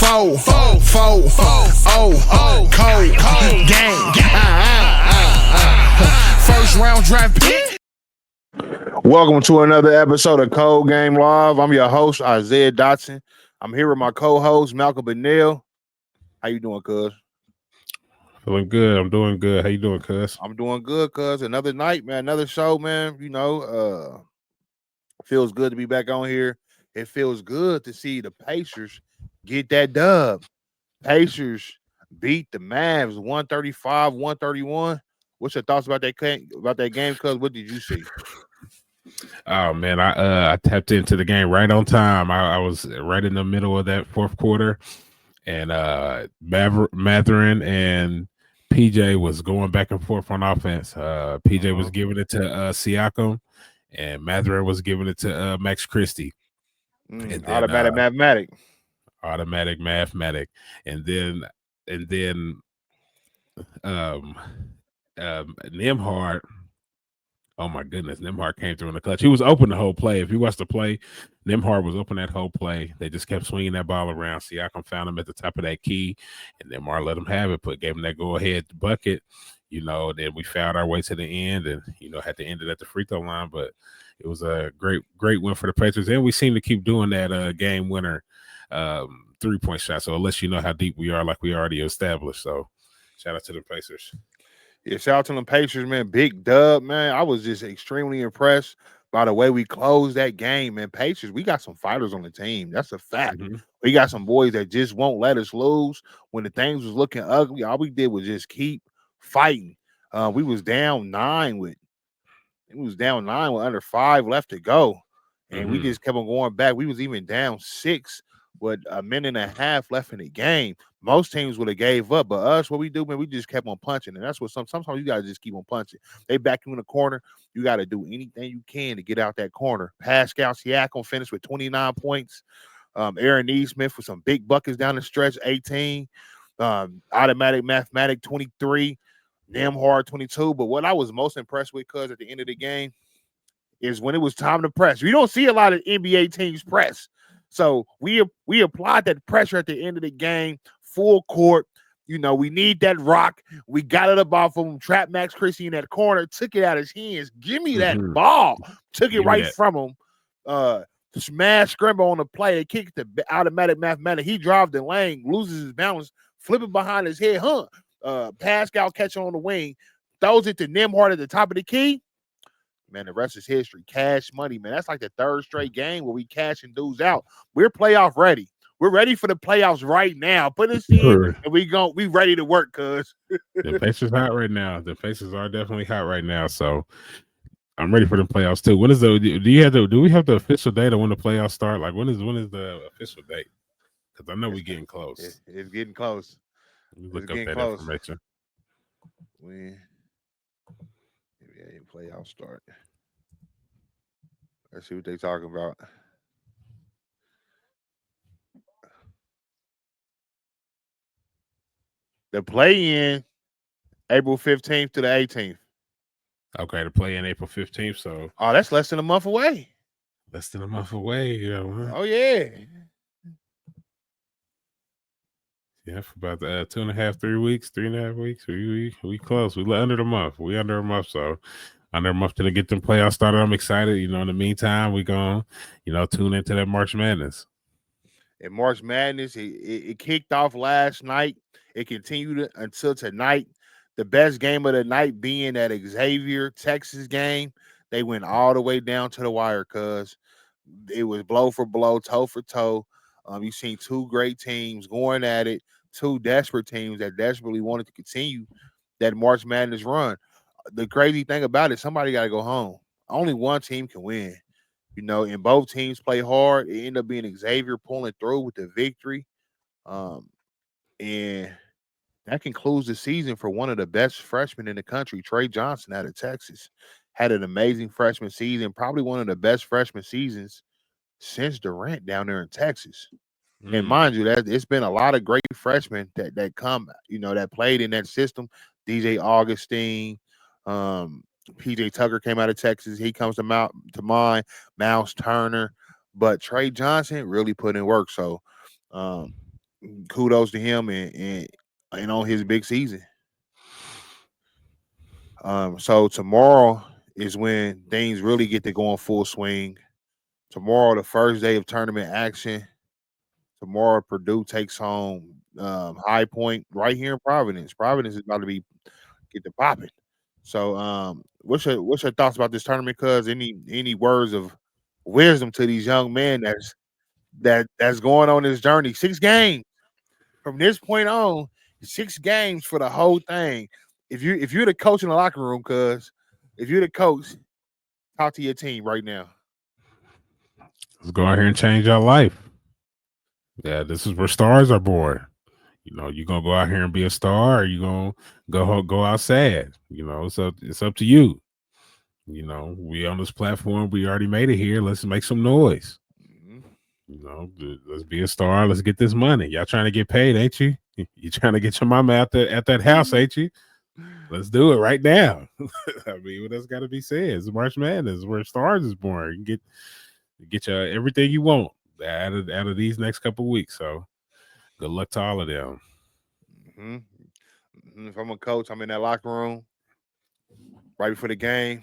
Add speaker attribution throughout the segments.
Speaker 1: Cold game. First round draft pick.
Speaker 2: Welcome to another episode of Cold Game Live. I'm your host, Isaiah Dotson. I'm here with my co-host, Malcolm Bigg.Malc. How you doing, cuz?
Speaker 3: Feeling good. I'm doing good. How you doing, cuz?
Speaker 2: I'm doing good, cuz. Another night, man. Another show, man. Feels good to be back on here. It feels good to see the Pacers get that dub. Pacers beat the Mavs 135-131. What's your thoughts about that game, cuz? What did you see?
Speaker 3: Oh man, I tapped into the game right on time. I was right in the middle of that fourth quarter, and Matherin and PJ was going back and forth on offense. PJ was giving it to Siakam, and Matherin was giving it to Max Christie.
Speaker 2: And then, automatic,
Speaker 3: and then Nembhard. Oh my goodness, Nembhard came through in the clutch. He was open the whole play. If you watched the play, Nembhard was open that whole play. They just kept swinging that ball around. Siakam found him at the top of that key, and Nembhard let him have it. Gave him that go-ahead bucket. Then we found our way to the end, and had to end it at the free throw line. But it was a great win for the Pacers, and we seem to keep doing that game winner 3-point shot. So it lets you know how deep we are, like we already established. So shout out to the Pacers.
Speaker 2: Yeah, shout out to them Pacers, man. Big dub, man. I was just extremely impressed by the way we closed that game, man. Pacers, we got some fighters on the team. That's a fact. Mm-hmm. We got some boys that just won't let us lose. When the things was looking ugly, all we did was just keep fighting. We was down 9 with under 5 left to go. And we just kept on going back. We was even down 6 with a minute and a half left in the game. Most teams would have gave up, but us, what we do, man, we just kept on punching. And that's what sometimes you got to just keep on punching. They back you in the corner. You got to do anything you can to get out that corner. Pascal Siakam finished with 29 points. Aaron Neesmith with some big buckets down the stretch, 18. Mathematic, 23. Nembhard, 22. But what I was most impressed with, cuz at the end of the game, is when it was time to press. We don't see a lot of NBA teams press. So we applied that pressure at the end of the game, full court. We need that rock. We got it up off of him, trapped Max Christie in that corner, took it out of his hands. Give me that ball. Took it right from him. Smash scramble on the play. They kicked the automatic mathematic. He drives the lane, loses his balance, flipping behind his head. Pascal catching on the wing, throws it to Nembhard at the top of the key. Man, the rest is history. Cash money, man. That's like the third straight game where we cashing dudes out. We're playoff ready. We're ready for the playoffs right now. Put us in, and we ready to work, cuz.
Speaker 3: The Pacers hot right now. The Pacers are definitely hot right now. So I'm ready for the playoffs too. When is do we have the official date on when the playoffs start? Like when is the official date? Because I know we're getting close.
Speaker 2: It's getting close.
Speaker 3: Look up that information.
Speaker 2: When playoffs start. Let's see what they're talking about. The play-in April 15th to the 18th.
Speaker 3: Okay, the play-in April 15th. So
Speaker 2: that's less than a month away.
Speaker 3: Less than a month away,
Speaker 2: Oh yeah.
Speaker 3: Yeah, for about 2.5, 3 weeks, 3.5 weeks. We close. We under the month. We under a month. So under a month to get them playoffs started. I'm excited. In the meantime, we gonna, tune into that March Madness.
Speaker 2: And March Madness, it kicked off last night. It continued until tonight. The best game of the night being that Xavier, Texas game. They went all the way down to the wire, cuz it was blow for blow, toe for toe. You've seen two great teams going at it, two desperate teams that desperately wanted to continue that March Madness run. The crazy thing about it, somebody got to go home. Only one team can win, and both teams play hard. It ended up being Xavier pulling through with the victory. And that concludes the season for one of the best freshmen in the country, Trey Johnson out of Texas. Had an amazing freshman season, probably one of the best freshman seasons since Durant down there in Texas. And mind you, that it's been a lot of great freshmen that come, that played in that system. DJ Augustine, PJ Tucker came out of Texas. He comes to mind. Miles Turner, but Trey Johnson really put in work. So kudos to him and on his big season. So tomorrow is when things really get to go in full swing. Tomorrow, the first day of tournament action. Tomorrow, Purdue takes home High Point right here in Providence. Providence is about to get the popping. So, what's your thoughts about this tournament? Cuz any words of wisdom to these young men that's going on this journey? 6 games from this point on. 6 games for the whole thing. If you're the coach in the locker room, cuz if you're the coach, talk to your team right now.
Speaker 3: Let's go out here and change our life. Yeah, this is where stars are born. You know, you gonna go out here and be a star, or you gonna go outside. You know, it's up to you. You know, we on this platform, we already made it here. Let's make some noise.
Speaker 2: Mm-hmm.
Speaker 3: You know, let's be a star. Let's get this money. Y'all trying to get paid, ain't you? You trying to get your mama out there at that house, ain't you? Let's do it right now. I mean, what else got to be said? It's March Madness, where stars is born. You can get you everything you want out of these next couple of weeks. So, good luck to all of them.
Speaker 2: Mm-hmm. If I'm a coach, I'm in that locker room right before the game.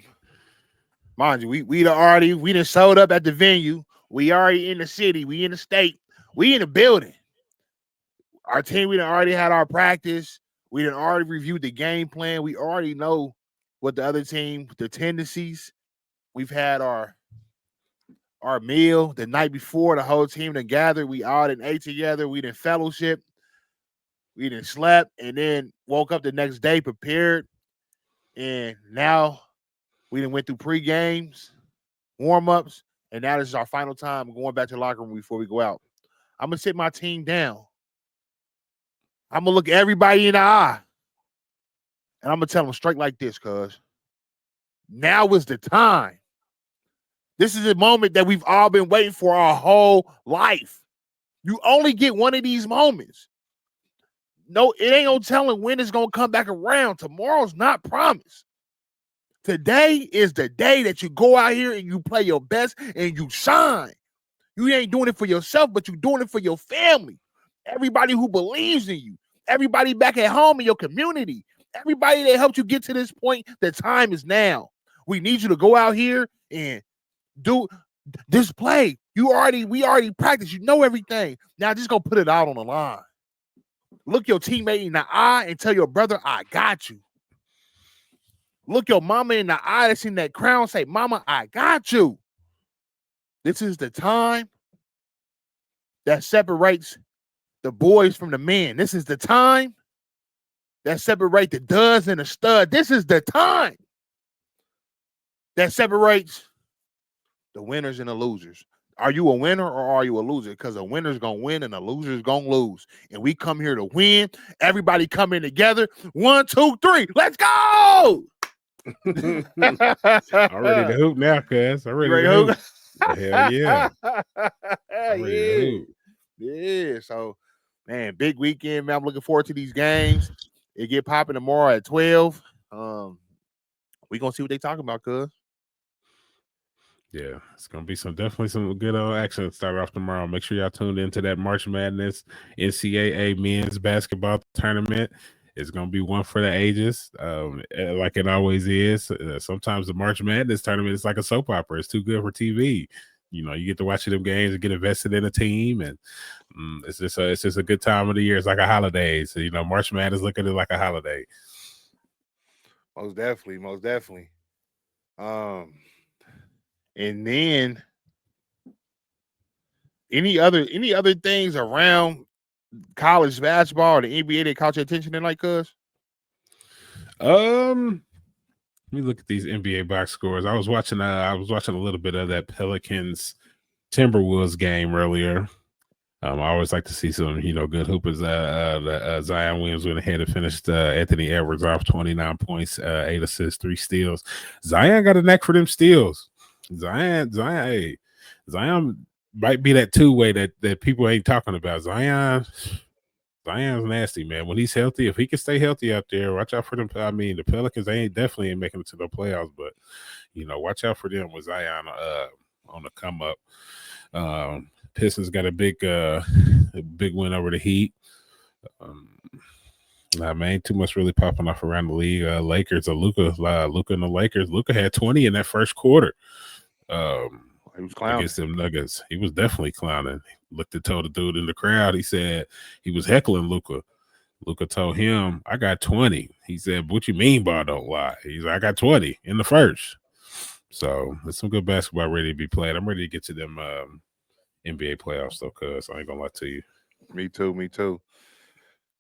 Speaker 2: Mind you, we done showed up at the venue. We already in the city. We in the state. We in the building. Our team, we done already had our practice. We done already reviewed the game plan. We already know what the other team, the tendencies. We've had our meal the night before. The whole team done gathered. We all done ate together. We done fellowship. We done slept and then woke up the next day prepared. And now we done went through pre-games, warm-ups, and now this is our final time going back to the locker room before we go out. I'm going to sit my team down. I'm going to look everybody in the eye. And I'm going to tell them straight like this, cuz. Now is the time. This is the moment that we've all been waiting for our whole life. You only get one of these moments. No, it ain't no telling when it's going to come back around. Tomorrow's not promised. Today is the day that you go out here and you play your best and you shine. You ain't doing it for yourself, but you're doing it for your family. Everybody who believes in you. Everybody back at home in your community. Everybody that helped you get to this point, the time is now. We need you to go out here and do this play. We already practiced. You know everything. Now just go put it out on the line. Look your teammate in the eye and tell your brother, I got you. Look your mama in the eye that's in that crown. Say, Mama, I got you. This is the time that separates the boys from the men. This is the time that separates the duds and the stud. This is the time that separates the winners and the losers. Are you a winner or are you a loser? Because a winner's going to win and a loser's going to lose. And we come here to win. Everybody come in together. 1, 2, 3. Let's go!
Speaker 3: I'm ready to hoop now, cuz. I'm ready to hoop. Hell yeah. I'm ready to hoop.
Speaker 2: Yeah. So, man, big weekend, man. I'm looking forward to these games. It get popping tomorrow at 12. We gonna see what they talking about, cuz.
Speaker 3: Yeah, it's gonna be definitely some good action to start off tomorrow. Make sure y'all tuned into that March Madness NCAA men's basketball tournament. It's gonna be one for the ages, like it always is. Sometimes the March Madness tournament is like a soap opera. It's too good for TV. You know, you get to watch them games and get invested in a team, and it's just a good time of the year. It's like a holiday. So you know, March Madness look at it like a holiday.
Speaker 2: Most definitely. And then any other things around college basketball or the NBA that caught your attention tonight, cuz?
Speaker 3: Let me look at these NBA box scores. I was watching a little bit of that Pelicans Timberwolves game earlier. I always like to see some, good hoopers. Zion Williams went ahead and finished Anthony Edwards off 29 points, 8 assists, 3 steals. Zion got a neck for them steals. Zion might be that two-way that people ain't talking about. Zion's nasty, man. When he's healthy, if he can stay healthy out there, watch out for them. I mean, the Pelicans, they definitely ain't making it to the playoffs, but watch out for them with Zion on the come up. Pistons got a big win over the Heat. Nah, man, ain't too much really popping off around the league. Lakers, Luka and the Lakers. Luka had 20 in that first quarter.
Speaker 2: He was clowning
Speaker 3: against them Nuggets. He was definitely clowning. He looked and told the dude in the crowd. He said he was heckling Luka. Luka told him, "I got 20." He said, "What you mean by don't lie?" He's like, "I got 20 in the first." So there's some good basketball ready to be played. I'm ready to get to them NBA playoffs though, cuz I ain't gonna lie to you.
Speaker 2: Me too.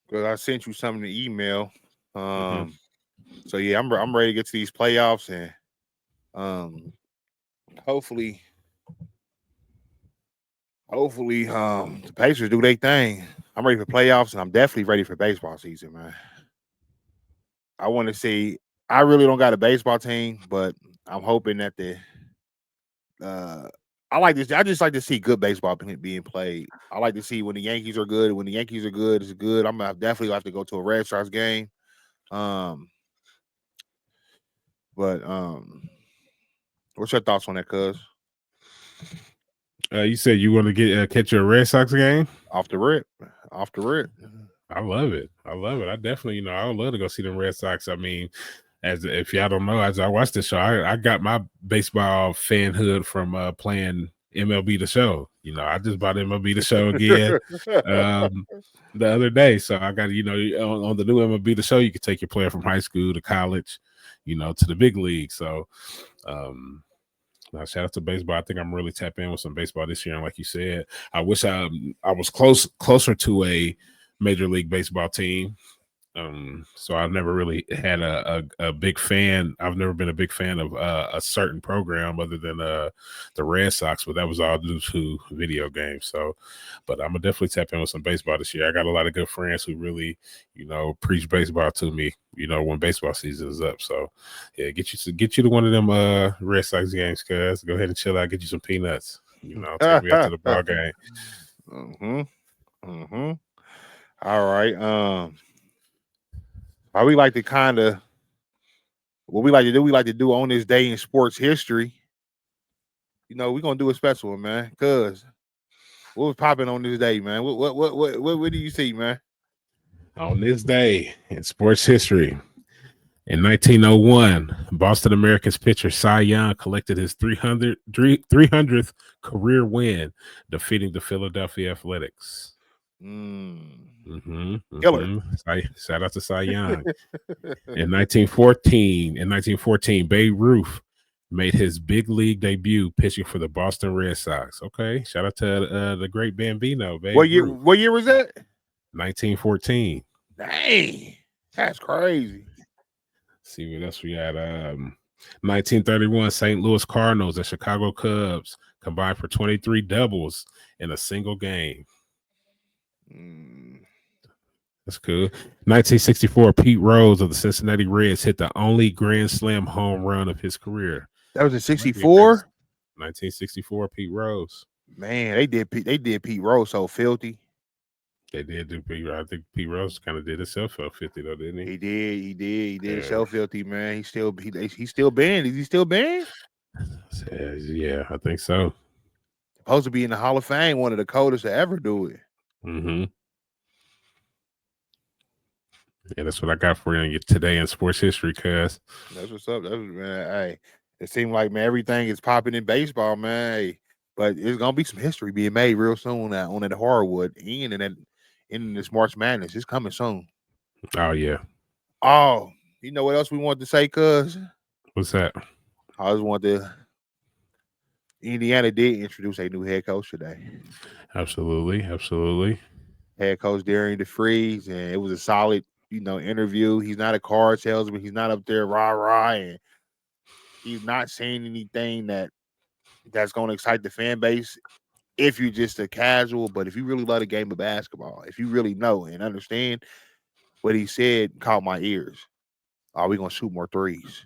Speaker 2: Because I sent you something to email. So yeah, I'm ready to get to these playoffs and hopefully the Pacers do their thing. I'm ready for playoffs and I'm definitely ready for baseball season, man. I want to see. I really don't got a baseball team, but I'm hoping that I like this. I just like to see good baseball being played. I like to see when the Yankees are good. When the Yankees are good, it's good. I'm gonna definitely have to go to a Red Sox game. But what's your thoughts on that, cuz?
Speaker 3: You said you want to get catch your Red Sox game?
Speaker 2: Off the rip.
Speaker 3: I love it. I definitely, I would love to go see them Red Sox. I mean, as if y'all don't know, as I watched the show, I got my baseball fanhood from playing MLB The Show. I just bought MLB The Show again the other day. So I got, on the new MLB The Show, you can take your player from high school to college, to the big league. So shout out to baseball. I think I'm really tapping in with some baseball this year. And like you said, I wish I was closer to a Major League Baseball team. So I've never really had a big fan. I've never been a big fan of a certain program other than the Red Sox, but that was all due to video games. So, but I'm gonna definitely tap in with some baseball this year. I got a lot of good friends who really, preach baseball to me, when baseball season is up. So yeah, get you to one of them Red Sox games, cuz. Go ahead and chill out, get you some peanuts. Take me out to the ball game.
Speaker 2: All right. What we like to do on this day in sports history. We're gonna do a special one, man. Cuz what was popping on this day, man? What do you see, man?
Speaker 3: On this day in sports history, in 1901, Boston Americans pitcher Cy Young collected his 300th career win, defeating the Philadelphia Athletics.
Speaker 2: Killer.
Speaker 3: Shout out to Cy Young. In 1914, Babe Ruth made his big league debut pitching for the Boston Red Sox. Okay, shout out to the great Bambino. Babe
Speaker 2: What year?
Speaker 3: Ruth.
Speaker 2: What year was that?
Speaker 3: 1914.
Speaker 2: Dang, that's crazy.
Speaker 3: Let's see what else we had. 1931, St. Louis Cardinals and Chicago Cubs combined for 23 doubles in a single game. That's cool. 1964, Pete Rose of the Cincinnati Reds hit the only Grand Slam home run of his career.
Speaker 2: That was in 64?
Speaker 3: 1964, Pete Rose.
Speaker 2: Man, they did Pete Rose so filthy.
Speaker 3: They did do Pete Rose. I think Pete Rose kind of did himself filthy though, didn't he?
Speaker 2: He did himself filthy, man. He's still banned. Is he still banned?
Speaker 3: Yeah, I think so.
Speaker 2: Supposed to be in the Hall of Fame, one of the coldest to ever do it.
Speaker 3: Yeah, that's what I got for you today in sports history, cuz.
Speaker 2: That's what's up. Man, hey, it seemed like, man, everything is popping in baseball, man. Hey, but there's gonna be some history being made real soon on that hardwood and in this March Madness. It's coming soon.
Speaker 3: Oh yeah.
Speaker 2: Oh, you know what else we want to say, cuz?
Speaker 3: What's that?
Speaker 2: I just want to. Indiana did introduce a new head coach today.
Speaker 3: Absolutely.
Speaker 2: Head coach Darian DeFreeze, and it was a solid, interview. He's not a card salesman. He's not up there rah-rah, and he's not saying anything that's going to excite the fan base if you're just a casual. But if you really love the game of basketball, if you really know and understand what he said, caught my ears. Are we going to shoot more threes?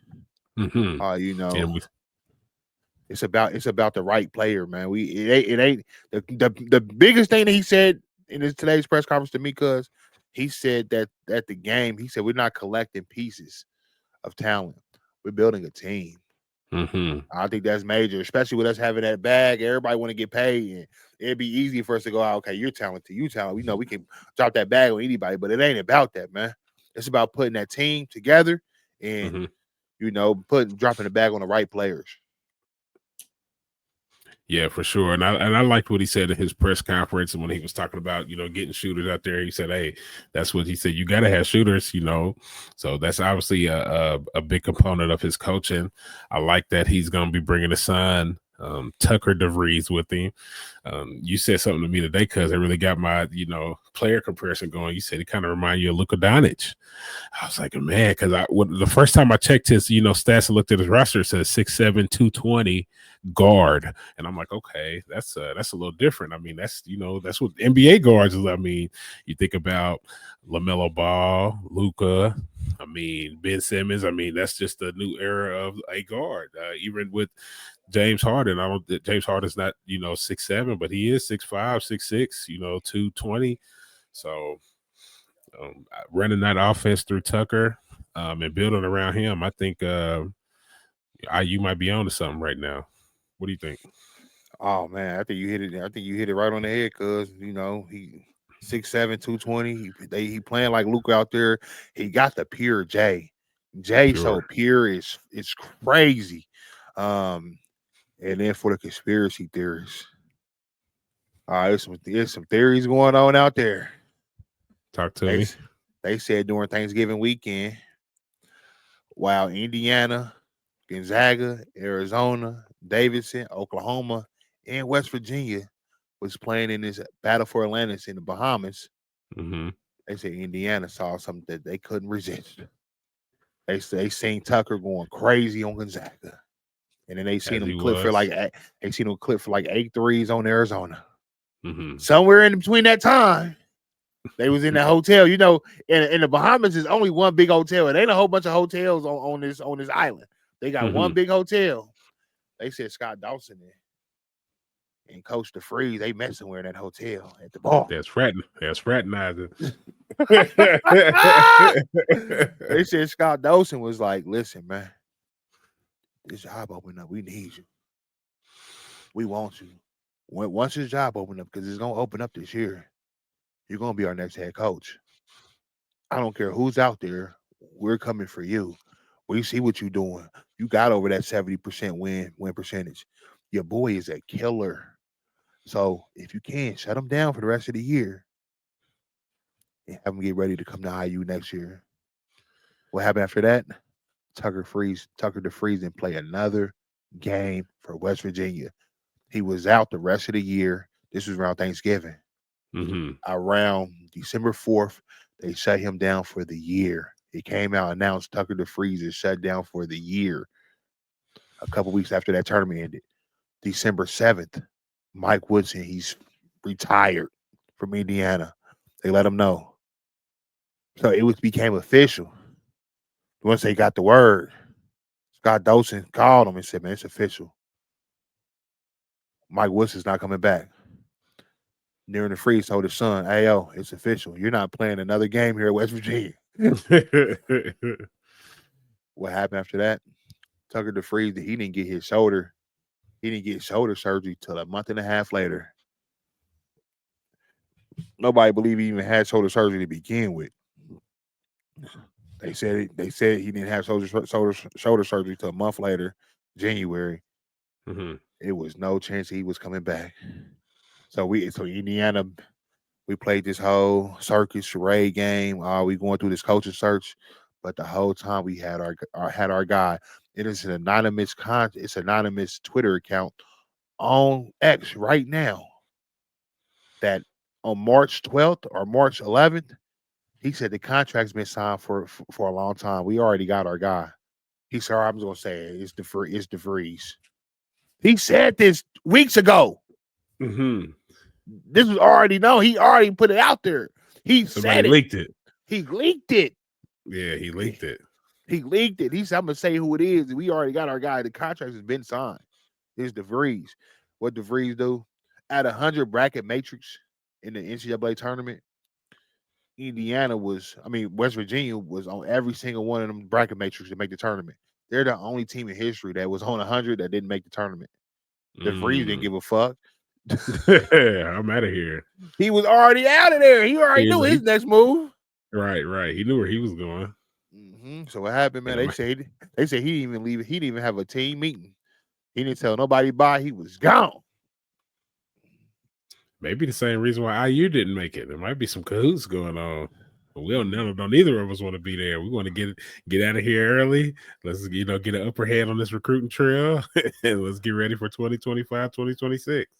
Speaker 2: It's about the right player, man. It ain't the biggest thing that he said in today's press conference to me, cuz he said that at the game, he said we're not collecting pieces of talent. We're building a team. I think that's major, especially with us having that bag. Everybody want to get paid, and it'd be easy for us to go out. Okay, you're talented. You talented. We know we can drop that bag on anybody, but it ain't about that, man. It's about putting that team together and dropping the bag on the right players.
Speaker 3: Yeah, for sure. And I liked what he said in his press conference, and when he was talking about, getting shooters out there, he said, hey, that's what he said. You got to have shooters, So that's obviously a big component of his coaching. I like that he's going to be bringing his son, Tucker DeVries, with him. You said something to me today, because it really got my, player comparison going. You said he kind of remind you of Luka Doncic. I was like, man, because the first time I checked his, stats and looked at his roster, it says 6'7", 220 guard, and I'm like, okay, that's a little different. I mean, that's that's what NBA guards is. I mean, you think about LaMelo Ball, Luka, I mean, Ben Simmons. I mean, that's just a new era of a guard. Even with James Harden, James Harden's not 6'7", but he is 6'5", 6'6", 220. So running that offense through Tucker and building around him, I think IU might be on to something right now. What do you think?
Speaker 2: Oh man, I think you hit it. I think you hit it right on the head, cuz he 6'7", 220. He playing like Luke out there. He got the pure J.
Speaker 3: Sure.
Speaker 2: So pure is crazy. And then for the conspiracy theories, there's some theories going on out there.
Speaker 3: Talk to me.
Speaker 2: They said during Thanksgiving weekend, while Indiana, Gonzaga, Arizona, Davidson, Oklahoma, and West Virginia was playing in this Battle for Atlantis in the Bahamas, they said Indiana saw something that they couldn't resist. They seen Tucker going crazy on Gonzaga, and then they seen him clip for like 8 threes on Arizona. Somewhere in between that time, they was in that hotel. In the Bahamas is only one big hotel. It ain't a whole bunch of hotels on this island. They got one big hotel. They said Scott Dawson and Coach DeFreeze, they met somewhere in that hotel at the bar.
Speaker 3: That's fraternizing.
Speaker 2: They said Scott Dawson was like, listen, man, this job opened up. We need you. We want you. Once this job opened up, because it's going to open up this year, you're going to be our next head coach. I don't care who's out there. We're coming for you. We see what you're doing. You got over that 70% win percentage. Your boy is a killer. So if you can, shut him down for the rest of the year and have him get ready to come to IU next year. What happened after that? Tucker DeFreeze didn't play another game for West Virginia. He was out the rest of the year. This was around Thanksgiving. Around December 4th, they shut him down for the year. It came out, announced Tucker DeFreeze is shut down for the year. A couple weeks after that tournament ended. December 7th, Mike Woodson, he's retired from Indiana. They let him know. So it became official. Once they got the word, Scott Dawson called him and said, man, it's official. Mike Woodson's not coming back. Near the Freeze told his son, hey, yo, it's official. You're not playing another game here at West Virginia. What happened after that? Tucker DeFreeze, he didn't get his shoulder. He didn't get shoulder surgery till a month and a half later. Nobody believed he even had shoulder surgery to begin with. They said he didn't have shoulder surgery till a month later, January. It was no chance he was coming back. So Indiana, we played this whole circus charade game. We going through this coaching search, but the whole time we had our guy. It is an anonymous Twitter account on X right now that on March 12th or March 11th, he said the contract's been signed for a long time. We already got our guy. He said, I'm just gonna say it. It's DeVries. He said this weeks ago. This was already known. He already put it out there.
Speaker 3: Somebody leaked it.
Speaker 2: He leaked it.
Speaker 3: Yeah, he leaked it.
Speaker 2: He leaked it. He said, I'm gonna say who it is. We already got our guy. The contract has been signed. It's DeVries. What DeVries do? At 100 bracket matrix in the NCAA tournament, West Virginia was on every single one of them bracket matrix to make the tournament. They're the only team in history that was on 100 that didn't make the tournament. The Freeze didn't give a fuck.
Speaker 3: I'm out of here.
Speaker 2: He was already out of there. He already knew his next move.
Speaker 3: Right. He knew where he was going.
Speaker 2: So what happened, man? They say he didn't even leave. He didn't even have a team meeting. He didn't tell nobody bye. He was gone.
Speaker 3: Maybe the same reason why IU didn't make it. There might be some cahoots going on. But we don't neither of us want to be there. We want to get out of here early. Let's get an upper hand on this recruiting trail and let's get ready for 2025, 2026.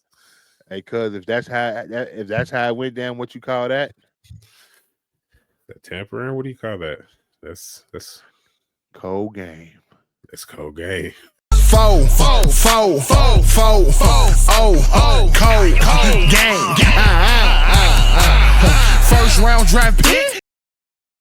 Speaker 2: Hey, cuz if that's how it went down, what you call that?
Speaker 3: That tampering? What do you call that? That's
Speaker 2: cold game.
Speaker 3: That's cold game.
Speaker 1: Cold game. First round draft pick.